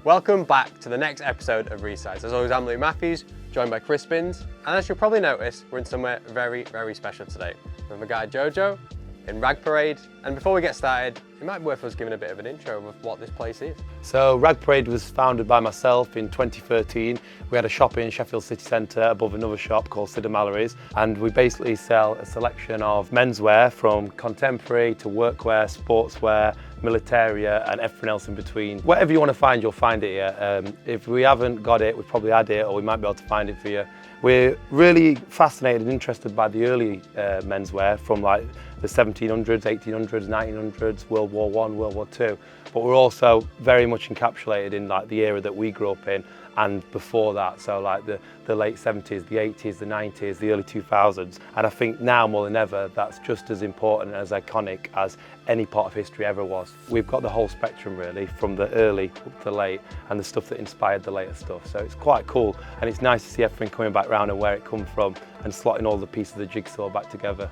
Welcome back to the next episode of Resize. As always, I'm Louis Matthews, joined by Chris Spins. And as you'll probably notice, we're in somewhere very, very special today. With my guy Jojo in Rag Parade. And before we get started, it might be worth us giving a bit of an intro of what this place is. So Rag Parade was founded by myself in 2013. We had a shop in Sheffield city centre above another shop called Sid & Mallory's, and we basically sell a selection of menswear from contemporary to workwear, sportswear, militaria and everything else in between. Whatever you want to find, you'll find it here. If we haven't got it, we've probably had it, or we might be able to find it for you. We're really fascinated and interested by the early menswear from like the 1700s, 1800s, 1900s, World War I, World War II. But we're also very much encapsulated in like the era that we grew up in and before that, so like the late 70s, the 80s, the 90s, the early 2000s. And I think now more than ever, that's just as important, as iconic as any part of history ever was. We've got the whole spectrum really, from the early up to late, and the stuff that inspired the later stuff. So it's quite cool, and it's nice to see everything coming back round and where it come from, and slotting all the pieces of the jigsaw back together.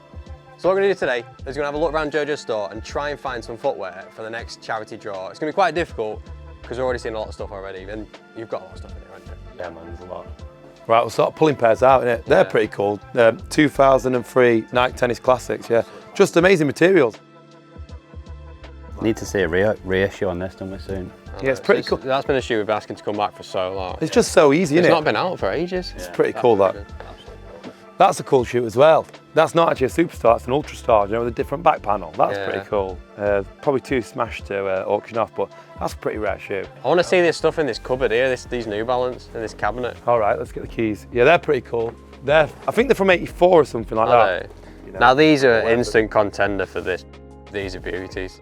So what we're going to do today is we're going to have a look around Jojo's store and try and find some footwear for the next charity draw. It's going to be quite difficult because we're already seeing a lot of stuff already, and you've got a lot of stuff in here, haven't you? Yeah man, there's a lot. Right, we'll start pulling pairs out, innit? They're pretty cool. 2003 Nike Tennis Classics, yeah. Just amazing materials. Need to see a reissue on this, don't we, soon? Yeah, it's pretty cool. That's been a shoe we've been asking to come back for so long. It's just so easy, isn't it? It's not been out for ages. It's pretty cool, that. That's a cool shoe as well. That's not actually a Superstar, it's an Ultra Star, you know, with a different back panel. That's pretty cool. Probably too smashed to auction off, but that's a pretty rare shoe. I want to see this stuff in this cupboard here, these New Balance in this cabinet. All right, let's get the keys. Yeah, they're pretty cool. I think they're from '84 or something like that. You know, now these are instant contender for this. These are beauties.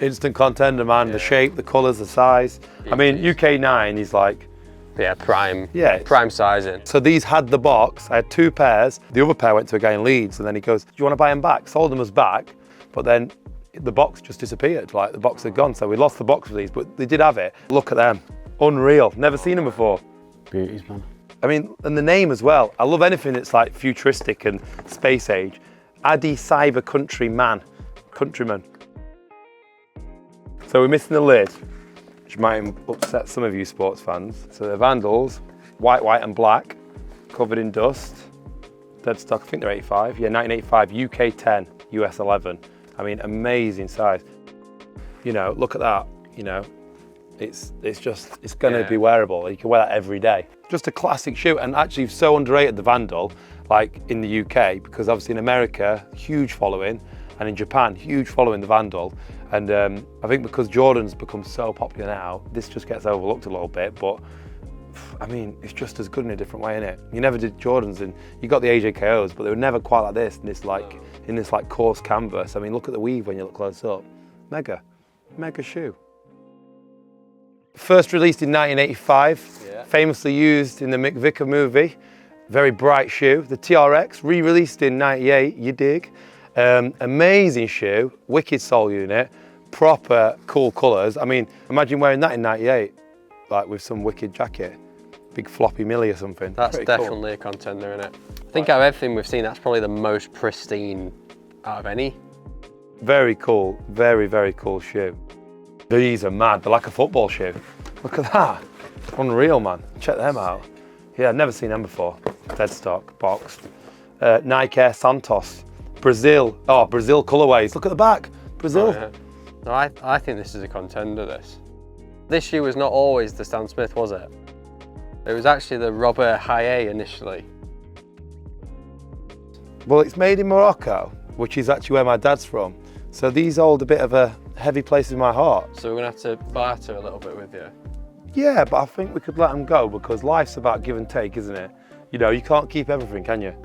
Instant contender, man. The shape, the colours, the size. I mean, UK9 is like... Yeah, prime sizing. So these had the box. I had two pairs. The other pair went to a guy in Leeds, and then he goes, do you want to buy them back? Sold them as back, but then the box just disappeared. Like the box had gone, so we lost the box for these, but they did have it. Look at them. Unreal. Never seen them before. Beauties, man. I mean, and the name as well. I love anything that's like futuristic and space age. Cyber Countryman. So we're missing the lid, which might upset some of you sports fans. So they're Vandals, white and black, covered in dust. Dead stock, I think they're 85. Yeah, 1985, UK 10, US 11. I mean, amazing size. You know, look at that, you know. It's gonna be wearable. You can wear that every day. Just a classic shoe, and actually so underrated, the Vandal, like in the UK, because obviously in America, huge following, and in Japan, huge following, the Vandal. And I think because Jordan's become so popular now, this just gets overlooked a little bit, but I mean, it's just as good in a different way, innit? You never did Jordans, and you got the AJKOs, but they were never quite like this, in this like coarse canvas. I mean, look at the weave when you look close up. Mega shoe. First released in 1985, famously used in the Mick Vicker movie. Very bright shoe. The TRX, re-released in 98, you dig. Amazing shoe, wicked sole unit, proper cool colours. I mean, imagine wearing that in 98, like with some wicked jacket. Big floppy millie or something. That's definitely a contender, isn't it? I think out of everything we've seen, that's probably the most pristine out of any. Very cool, very, very cool shoe. These are mad, they're like a football shoe. Look at that, unreal, man. Check them out. Yeah, I've never seen them before. Dead stock, boxed. Nike Air Santos. Brazil colourways. Look at the back, Brazil. Oh, yeah. No, I think this is a contender, this. This shoe was not always the Stan Smith, was it? It was actually the Robert Haye initially. Well, it's made in Morocco, which is actually where my dad's from. So these hold a bit of a heavy place in my heart. So we're gonna have to barter a little bit with you. Yeah, but I think we could let them go, because life's about give and take, isn't it? You know, you can't keep everything, can you?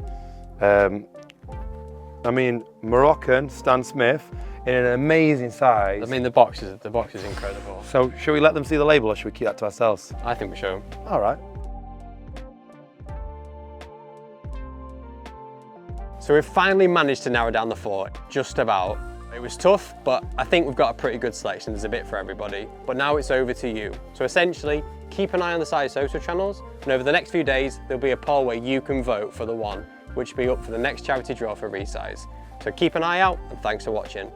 I mean, Moroccan Stan Smith in an amazing size. I mean, the box is incredible. So should we let them see the label, or should we keep that to ourselves? I think we should. All right. So we've finally managed to narrow down the four, just about. It was tough, but I think we've got a pretty good selection. There's a bit for everybody. But now it's over to you. So essentially, keep an eye on the side social channels, and over the next few days, there'll be a poll where you can vote for the one, which will be up for the next charity draw for Resize. So keep an eye out, and thanks for watching.